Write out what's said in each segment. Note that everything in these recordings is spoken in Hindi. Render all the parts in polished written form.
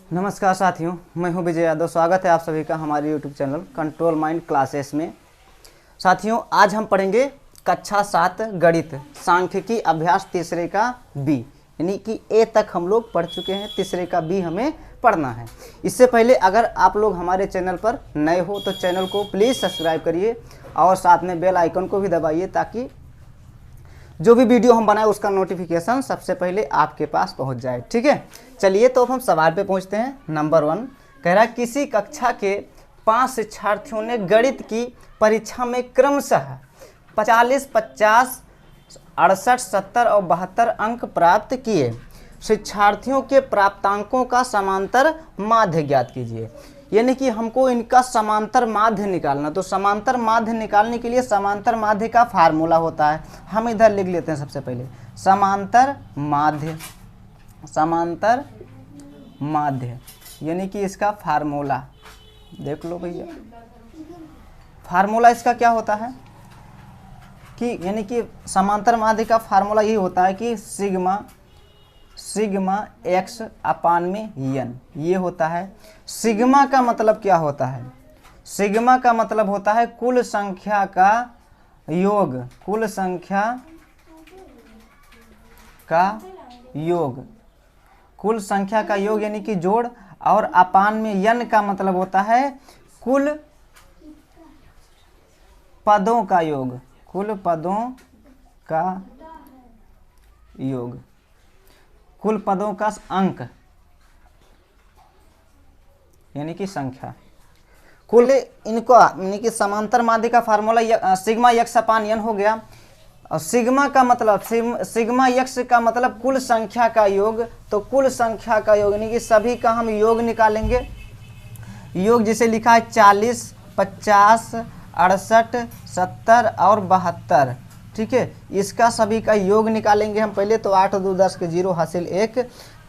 नमस्कार साथियों, मैं हूं विजय यादव। स्वागत है आप सभी का हमारे YouTube channel control mind classes में। साथियों, आज हम पढ़ेंगे कक्षा 7 गणित सांख्यिकी अभ्यास तीसरे का बी, यानी कि ए तक हम लोग पढ़ चुके हैं, तीसरे का बी हमें पढ़ना है। इससे पहले अगर आप लोग हमारे चैनल पर नए हो तो चैनल को प्लीज़ सब्सक्राइब करिए और साथ में बेल आइकन को भी दबाइए ताकि जो भी वीडियो हम बनाए उसका नोटिफिकेशन सबसे पहले आपके पास पहुंच जाए। ठीक है, चलिए तो अब हम सवाल पे पहुंचते हैं। नंबर 1 कह रहा है किसी कक्षा के 5 शिक्षार्थियों ने गणित की परीक्षा में क्रमशः 45, 50, 68, 70 और 72 अंक प्राप्त किए। शिक्षार्थियों के प्राप्तांकों का समांतर माध्य ज्ञात कीजिए। यानी कि हमको इनका समांतर माध्य निकालना। तो समांतर माध्य निकालने के लिए समांतर माध्य का फार्मूला होता है, हम इधर लिख लेते हैं सबसे पहले। समांतर माध्य यानी कि इसका फार्मूला देख लो भैया। फार्मूला इसका क्या होता है कि यानी कि समांतर माध्य का फार्मूला यही होता है कि सिग्मा एक्स अपान में एन, ये होता है। सिग्मा का मतलब क्या होता है? सिग्मा का मतलब होता है कुल संख्या का योग, कुल संख्या का योग, कुल संख्या का योग यानी कि जोड़। और अपान में एन का मतलब होता है कुल पदों का योग, कुल पदों का योग, कुल पदों का अंक यानी कि संख्या। कुल इनको यानी कि समांतर माध्य का फार्मूला सिग्मा एक्स अपान एन हो गया। और सिग्मा का मतलब सिग्मा एक्स का मतलब कुल संख्या का योग। तो कुल संख्या का योग यानी कि सभी का हम योग निकालेंगे। योग जिसे लिखा है 40, 50, 68, 70 और 72। ठीक है, इसका सभी का योग निकालेंगे हम पहले। तो 8 2 10 के 0 हासिल 1,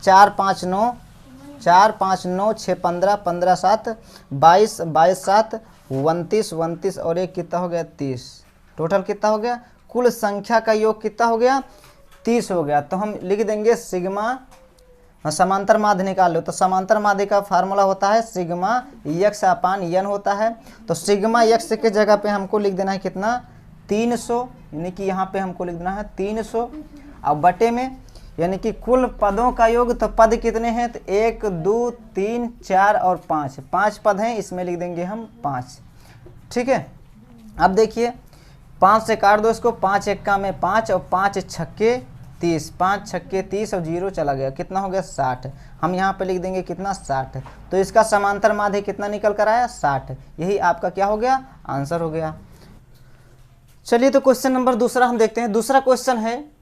4 5 9, 6 15, 15 7 22, 22 7 29, 29 और एक कितना हो गया 30। टोटल कितना हो गया? कुल संख्या का योग कितना हो गया? 30 हो गया। तो हम लिख देंगे सिग्मा, समांतर माध्य निकाल लो। तो समांतर माध्य का फार्मूला होता है सिग्मा एक्स अपान एन होता है। तो सिग्मा एक्स के जगह पे हमको लिख देना है कितना? 300, यानी कि यहाँ पे हमको लिख देना है 300। अब बटे में यानी कि कुल पदों का योग। तो पद कितने हैं? तो 1 2 3 4 और 5, 5 पद हैं, इसमें लिख देंगे हम 5। ठीक है, अब देखिए 5 से काट दो इसको। 5 एक्का में 5 और 5 छक्के 30, 5 छक्के 30 और 0 चला गया, कितना हो गया 60। हम यहाँ पे लिख देंगे कितना 60। तो इसका समांतर माध्य कितना निकल कर आया? 60। यही आपका क्या हो गया? आंसर हो गया। चलिए तो क्वेश्चन नंबर दूसरा हम देखते हैं। दूसरा क्वेश्चन है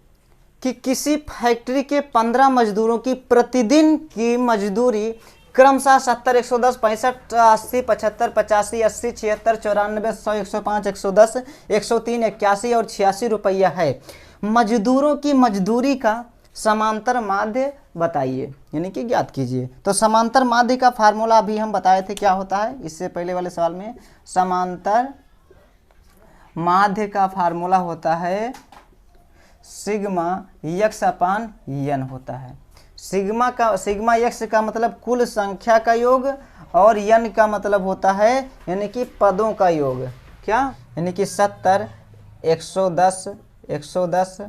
कि किसी फैक्ट्री के 15 मजदूरों की प्रतिदिन की मजदूरी क्रमशः 70, 110, 65, 80, 75, 85, 80, 76, 94, 100, 105, 110, 103, 81 और 86 रुपया है। मजदूरों की मजदूरी का समांतर माध्य बताइए, यानी कि ज्ञात कीजिए। तो समांतर माध्य का फार्मूला अभी हम बताए थे क्या होता है इससे पहले वाले सवाल में। समांतर माध्य का फार्मूला होता है सिग्मा एक्स अपान एन होता है। सिग्मा एक्स का मतलब कुल संख्या का योग और एन का मतलब होता है यानी कि पदों का योग। क्या? यानी कि 70, 110, 110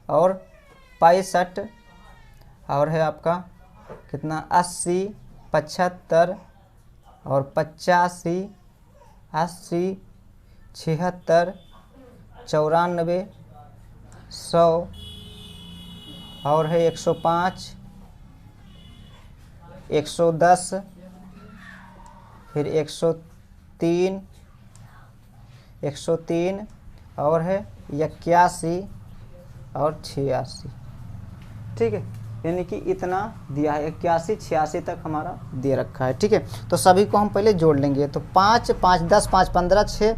और 65 और है आपका कितना 80, 75 और 85, 80, 76, 94, 100 और है 105, 110, फिर 103 और है 81 और 86। ठीक है, यानी कि इतना दिया है, 81 86 तक हमारा दे रखा है। ठीक है, तो सभी को हम पहले जोड़ लेंगे। तो 5 5 10 5 15 6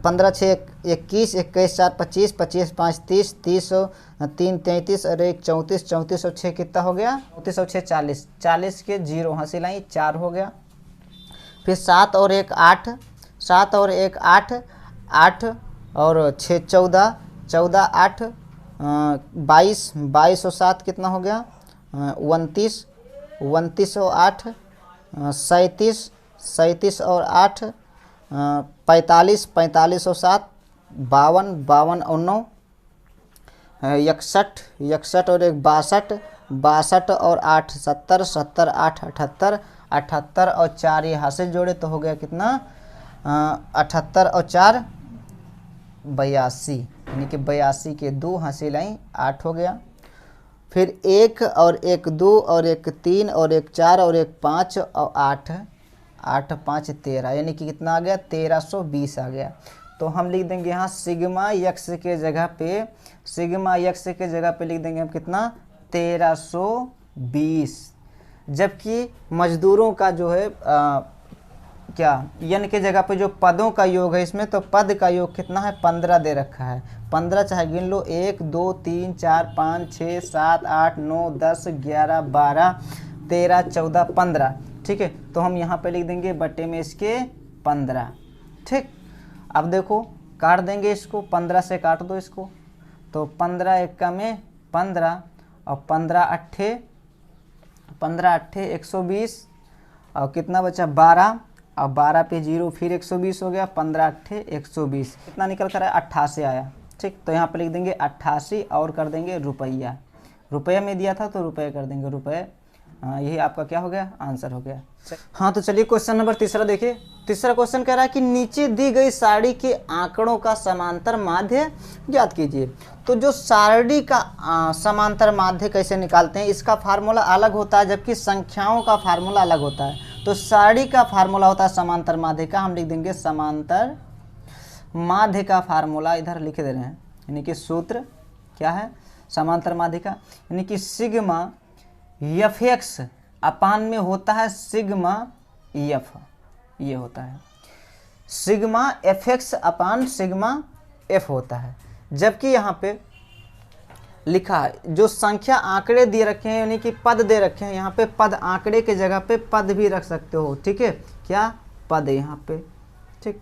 15 6 21 21 4 25 25 5 30 30 3 33 और 1 34 34 और 6 कितना हो गया? 34 और 6 40, 40 के 0 हासिल आई 4 हो गया। फिर 7 और 1 8, 7 और 1 8, 8 और 6 14, 14 8 22, 22 और 7 कितना हो गया? 29, 29 और 8 37, 37 और 8 45, 45 और 7 52, 52 और 9 61, 61 और 1 62, 62 और 8 70, 70 8 78, 78 और 4 ये हासिल जोड़े तो हो गया कितना 78 और 4 82, यानी कि 82 के 2 हासिल आई 8 हो गया। फिर 1 और 1 2 और 1 3 और 1 4 और 1 5 और 8, 8 5 13, यानी कि कितना आ गया 1320 आ गया। तो हम लिख देंगे यहाँ सिग्मा यक्स के जगह पे, सिग्मा यक्स के जगह पे लिख देंगे हम कितना 1320। जबकि मजदूरों का जो है क्या यन के जगह पे जो पदों का योग है इसमें, तो पद का योग कितना है 15 दे रखा है। 15 चाहे गिन लो 1 2 3 4 5 6 7 8 9 10 11 12 13 14 15, ठीक है। तो हम यहाँ पे लिख देंगे बटे में इसके 15, ठीक। अब देखो काट देंगे इसको, 15 से काट दो इसको, तो 15 एक्का में 15 और 15 अट्ठे 120 और कितना बचा 12 और 12 पे 0 फिर 120 हो गया, 15 अट्ठे 120, कितना निकल कर आया 88 आया, ठीक। तो यहाँ पे लिख देंगे 88 और कर देंगे रुपया, रुपये में दिया था तो रुपये कर देंगे रुपये। यही आपका क्या हो गया आंसर हो गया। हाँ तो चलिए क्वेश्चन नंबर तीसरा देखिए। तीसरा क्वेश्चन कह रहा है कि नीचे दी गई सारणी के आंकड़ों का समांतर माध्य ज्ञात कीजिए। तो जो सारणी का समांतर माध्य कैसे निकालते हैं, इसका फार्मूला अलग होता है जबकि संख्याओं का फार्मूला अलग होता है। तो सारणी का फार्मूला होता है समांतर माध्य का, हम लिख देंगे समांतर माध्य का फार्मूला इधर लिख दे रहे हैं, यानी कि सूत्र क्या है समांतर माध्य का, यानी कि सिग्मा एफ एक्स अपान में होता है सिग्मा एफ, ये होता है सिग्मा एफ एक्स अपान सिग्मा एफ होता है। जबकि यहाँ पे लिखा है जो संख्या आंकड़े दिए रखे हैं यानी कि पद दे रखे हैं, यहाँ पे पद आंकड़े के जगह पे पद भी रख सकते हो, ठीक है, क्या पद है यहाँ पे, ठीक।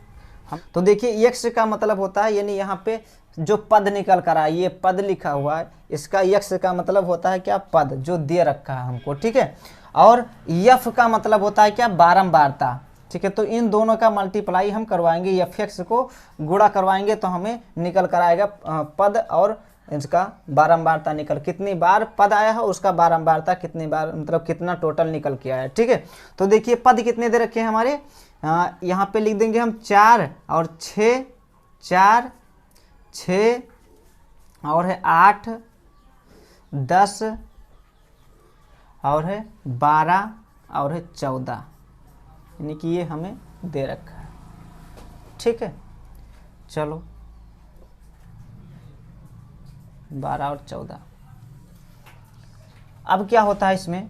तो देखिए एक्स का मतलब होता है यानी यहाँ पे जो पद निकल कर आया, ये पद लिखा हुआ है, इसका यक्स का मतलब होता है क्या पद जो दे रखा है हमको, ठीक है। और यफ का मतलब होता है क्या बारंबारता, ठीक है। तो इन दोनों का मल्टीप्लाई हम करवाएंगे, एफ एक्स को गुणा करवाएंगे तो हमें निकल कर आएगा पद और इसका बारंबारता निकल, कितनी बार पद आया है उसका बारंबारता कितनी बार, मतलब कितना टोटल निकल के आया है, ठीक है। तो देखिए पद कितने दे रखे हैं हमारे, यहाँ पे लिख देंगे हम 4 और 6, 4 6 और है 8 10 और है 12 और है 14, यानी कि ये हमें दे रखा है, ठीक है। चलो 12 और 14। अब क्या होता है इसमें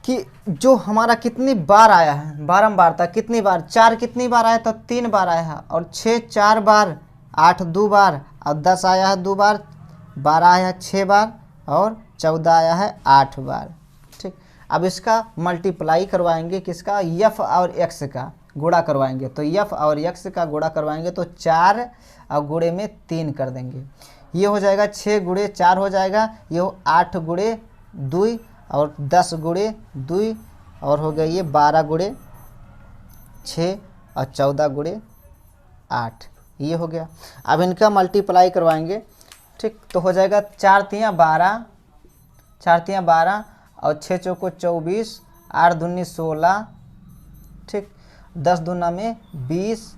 कि जो हमारा कितनी बार आया है बारंबारता, कितनी बार 4 कितनी बार आया तो 3 बार आया है, और 6 4 बार, 8 2 बार, और 10 आया है 2 बार, 12 आया है 6 बार, और 14 आया है 8 बार, ठीक। अब इसका मल्टीप्लाई करवाएंगे किसका, यफ और एक्स का गुणा करवाएंगे, तो यफ और एक्स का गुणा करवाएंगे तो 4 और गुणे में 3 कर देंगे, ये हो जाएगा 6 गुणे 4 हो जाएगा, ये 8 गुणे 2 और 10 गुणे 2 और हो गया ये 12 गुणे 6 और 14 गुणे 8, ये हो गया। अब इनका मल्टीप्लाई करवाएंगे, ठीक। तो हो जाएगा 4 तियाँ 12, 4 तियाँ 12 और 6 चौको 24, 8 दूनी 16, ठीक। 10 दूना में 20,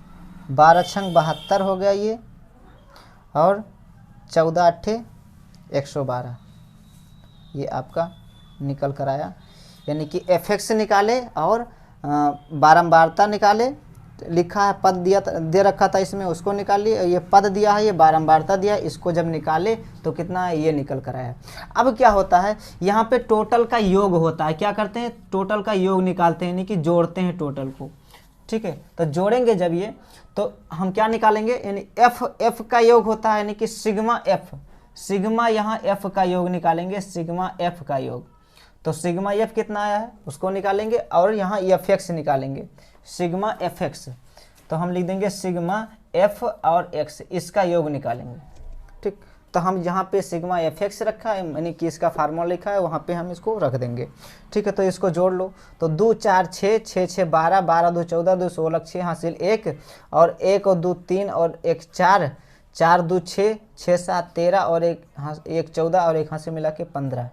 12 छंग 72 हो गया ये, और 14 अट्ठे 112, ये आपका निकल कर आया। यानी कि एफ एक्स निकाले और बारंबारता निकाले, लिखा है पद दिया दे रखा था इसमें उसको निकाल लिए, ये पद दिया है ये बारंबारता दिया है, इसको जब निकाले तो कितना है ये निकल कर आया। अब क्या होता है यहाँ पे टोटल का योग होता है, क्या करते हैं टोटल का योग निकालते हैं, यानी कि जोड़ते हैं टोटल को, ठीक है। तो जोड़ेंगे जब ये तो हम क्या निकालेंगे, यानी एफ का योग होता है यानी कि सिग्मा एफ, सिग्मा यहाँ एफ का योग निकालेंगे, सिग्मा एफ का योग, तो सिग्मा एफ कितना आया है उसको निकालेंगे, और यहाँ एफ एक्स निकालेंगे सिग्मा एफ एक्स, तो हम लिख देंगे सिग्मा एफ और एक्स इसका योग निकालेंगे, ठीक। तो हम यहाँ पे सिग्मा एफ एक्स रखा है, यानी कि इसका फार्मूला लिखा है, वहाँ पे हम इसको रख देंगे। ठीक है, तो इसको जोड़ लो। तो 2 4 6, 6 6 12, 12 2 14, 2 16, 6 हासिल 1, और 1 और 2 3 और 1 4, 4 2 6, 6 7 13 और 1 14 और 1 हासिल मिला के 15,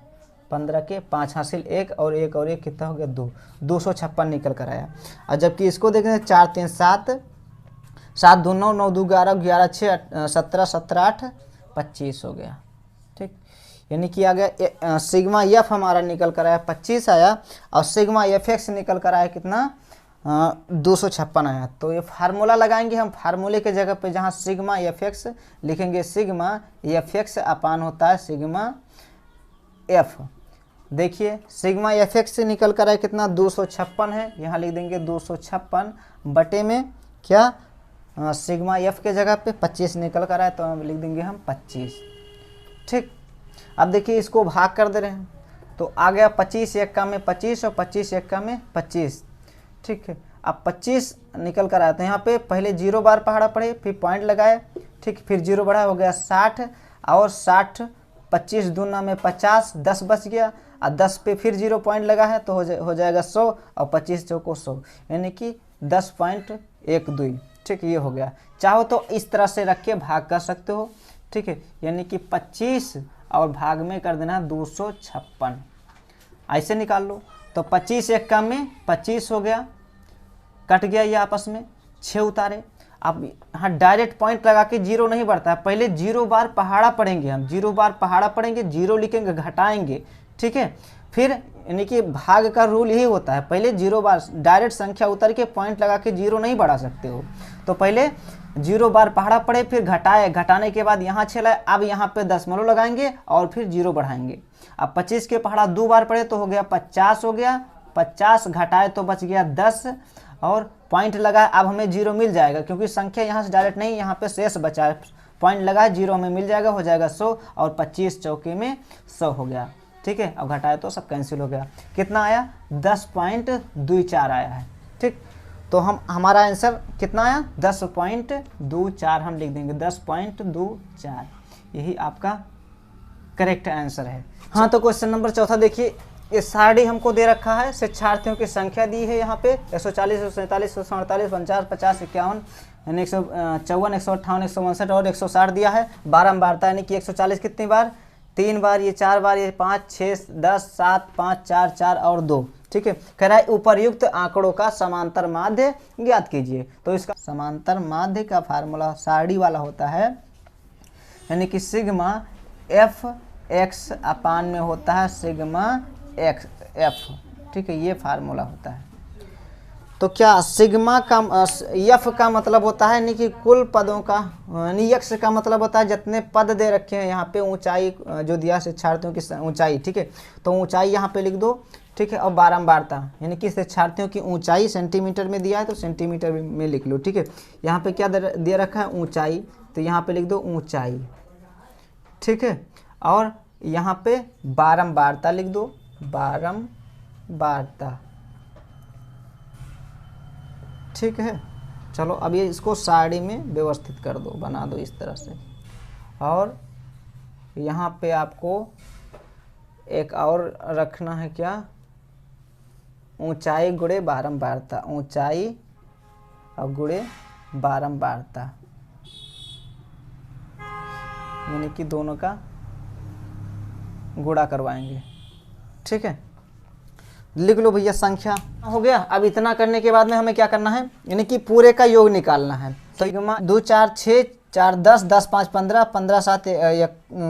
15 के 5 हासिल 1 और 1 कितना हो गया 2, 256 निकल कर आया। और जबकि इसको देखें 4 3 7, 7 2 9, 9 2 11, 11 6 17, 17 8 25 हो गया। ठीक, यानी कि आ गया सिग्मा एफ हमारा निकल कर आया 25 आया, और सिग्मा एफ एक्स निकल कर आया कितना 256 आया। तो ये फार्मूला लगाएंगे हम, फार्मूले के जगह पे जहाँ सिग्मा एफ एक्स लिखेंगे, सिग्मा एफ एक्स अपान होता है सिग्मा एफ। देखिए सिग्मा एफ एक्स से निकल कर आया कितना 256 है, यहाँ लिख देंगे 256 बटे में क्या सिग्मा एफ के जगह पे 25 निकल कर आया, तो हम लिख देंगे हम 25। ठीक, अब देखिए इसको भाग कर दे रहे हैं, तो आ गया 25 1 में 25 और 25 1 में 25। ठीक है, अब 25 निकल कर आया, तो यहाँ पे पहले 0 बार पहाड़ा पड़े, फिर पॉइंट लगाए, ठीक, फिर 0 बढ़ा, हो गया 60, और 60 25 दूना में 50, 10 बच गया, और 10 पे फिर 0 पॉइंट लगा है, तो हो जाएगा 100, और 25 चौको 100, यानी कि 10.12। ठीक, ये हो गया। चाहो तो इस तरह से रख के भाग कर सकते हो। ठीक है, यानी कि 25 और भाग में कर देना 256, ऐसे निकाल लो। तो 25 1 में 25 हो गया, कट गया ये आपस में, 6 उतारे। अब हाँ डायरेक्ट पॉइंट लगा के 0 नहीं बढ़ता है, पहले 0 बार पहाड़ा पढ़ेंगे हम, 0 बार पहाड़ा पढ़ेंगे, 0 लिखेंगे, घटाएंगे। ठीक है, फिर यानी कि भाग का रूल यही होता है, पहले 0 बार डायरेक्ट संख्या उतर के पॉइंट लगा के 0 नहीं बढ़ा सकते हो। तो पहले 0 बार पहाड़ा पड़े, फिर घटाए, घटाने के बाद यहाँ चलाए, अब यहाँ पे दशमलव लगाएंगे और फिर 0 बढ़ाएंगे। अब 25 के पहाड़ा 2 बार पड़े तो हो गया 50 हो गया, 50 घटाए तो बच गया 10, और पॉइंट लगाए, अब हमें 0 मिल जाएगा, क्योंकि संख्या यहाँ से डायरेक्ट नहीं, यहाँ पे शेष बचा है, पॉइंट लगाए 0 हमें मिल जाएगा, हो जाएगा 100, और 25 चौके में 100 हो गया। ठीक है, अब घटाए तो सब कैंसिल हो गया, कितना आया 10.24 आया है। ठीक, तो हमारा आंसर कितना आया 10.24, हम लिख देंगे 10.24, यही आपका करेक्ट आंसर है। हाँ, तो क्वेश्चन नंबर 4 देखिए, ये सारणी हमको दे रखा है, शिक्षार्थियों की संख्या दी है यहाँ पे 140 147 148 49 50 51 यानी 154 158 162 और 160 दिया है। बारंबारता यानी कि 140 कितनी बार, 3 बार, ये 4 बार, ये 5 6 10 7 5 4 4 और 2। ठीक है, कह रहा है उपर्युक्त आंकड़ों का समांतर माध्य ज्ञात कीजिए। तो इसका समांतर माध्य का फार्मूला सारणी वाला होता है, यानी कि सिग्मा एफ एक्स अपान में होता है सिग्मा एक्स एफ। ठीक है, ये फार्मूला होता है। तो क्या सिग्मा का एफ का मतलब होता है यानी कि कुल पदों का, यानी एक्स का मतलब होता है जितने पद दे रखे हैं यहाँ पे, ऊंचाई जो दिया शिक्षार्थियों की ऊंचाई। ठीक है, तो ऊंचाई यहाँ पे लिख दो। ठीक है, और बारंबारता यानी कि शिक्षार्थियों की ऊंचाई सेंटीमीटर में दिया है तो सेंटीमीटर में लिख लो। ठीक है, यहाँ पे क्या दे रखा है ऊंचाई, तो यहाँ पे लिख दो ऊंचाई। ठीक है, और यहाँ पे बारंबारता लिख दो, बारंबारता। ठीक है, चलो अब ये इसको सारणी में व्यवस्थित कर दो, बना दो इस तरह से। और यहाँ पे आपको एक और रखना है, क्या, ऊंचाई गुणे बारंबारता, ऊंचाई और गुणे बारंबारता, यानी कि दोनों का गुणा करवाएंगे। ठीक है, लिख लो भैया, संख्या हो गया। अब इतना करने के बाद में हमें क्या करना है, यानी कि पूरे का योग निकालना है। तो 2 4 6 4 10 10 5 15 15 7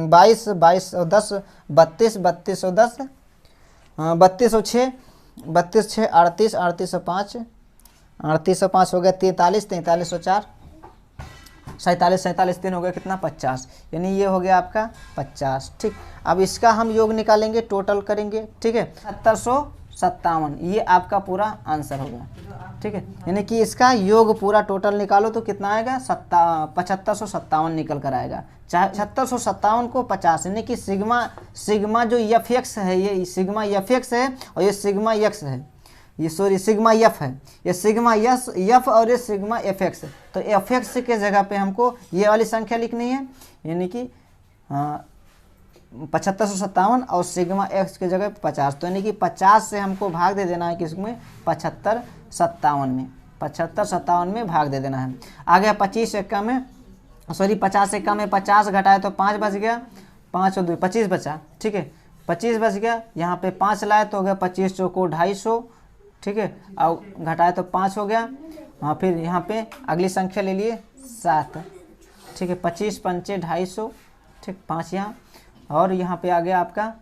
22 22 और 10 32 32 और 10 32 और 6 32 6 38 38 और 5 38 और 5 हो गया 43 43 और 4 47 47 3 हो गया कितना 50, यानी ये हो गया आपका 50। ठीक, अब इसका हम योग निकालेंगे, टोटल करेंगे। ठीक है, 7757, ये आपका पूरा आंसर होगा। ठीक है, यानी कि इसका योग पूरा टोटल निकालो तो कितना आएगा 7557 निकल कर आएगा। 7657 को 50, यानी कि सिग्मा जो एफ एक्स है, ये सिग्मा एफ एक्स है और ये सिग्मा एक्स है, ये सॉरी सिग्मा एफ है, ये सिग्मा एफ और ये सिग्मा एफ एक्स। तो एफ एक्स के जगह पे हमको ये वाली संख्या लिखनी है, यानी कि 7557 और सिग्मा एक्स की जगह 50, तो यानी कि 50 से हमको भाग दे देना है किसमें, 7557 में, 7557 में भाग दे देना है। आ गया 25 एक्का में, सॉरी 50 एक्का में 50 घटाए तो 5 बच गया, 5 और 2 25 बचा, ठीक है 25 बच गया। यहाँ पे 5 लाए तो हो गया 25 चौको 250, ठीक है, और घटाए तो 5 हो गया। हाँ, फिर यहाँ पे अगली संख्या ले लिए 7, ठीक है 25 पंचे 250, ठीक 5 यहाँ, और यहाँ पे आ गया आपका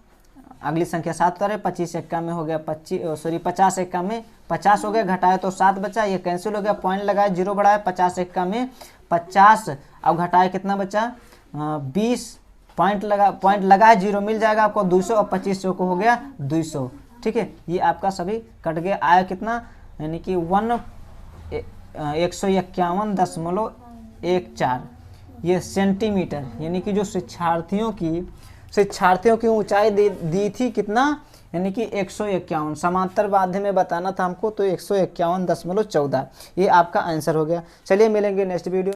अगली संख्या 7 उतारे, 25 एक्का में हो गया 50 एक्का में 50 हो गया, घटाए तो 7 बचा, ये कैंसिल हो गया, पॉइंट लगाए 0 बढ़ाए, 50 एक्का में 50 और घटाए कितना बचा 20, पॉइंट लगाए 0 मिल जाएगा आपको 200 और 25 को हो गया 200, ठीक है। ये आपका सभी कट गया, आया कितना, यानी कि 151.14 ये सेंटीमीटर, यानी कि जो शिक्षार्थियों की ऊंचाई दी थी कितना, यानी कि 151, समांतर माध्य में बताना था हमको, तो 151.14 ये आपका आंसर हो गया। चलिए मिलेंगे नेक्स्ट वीडियो।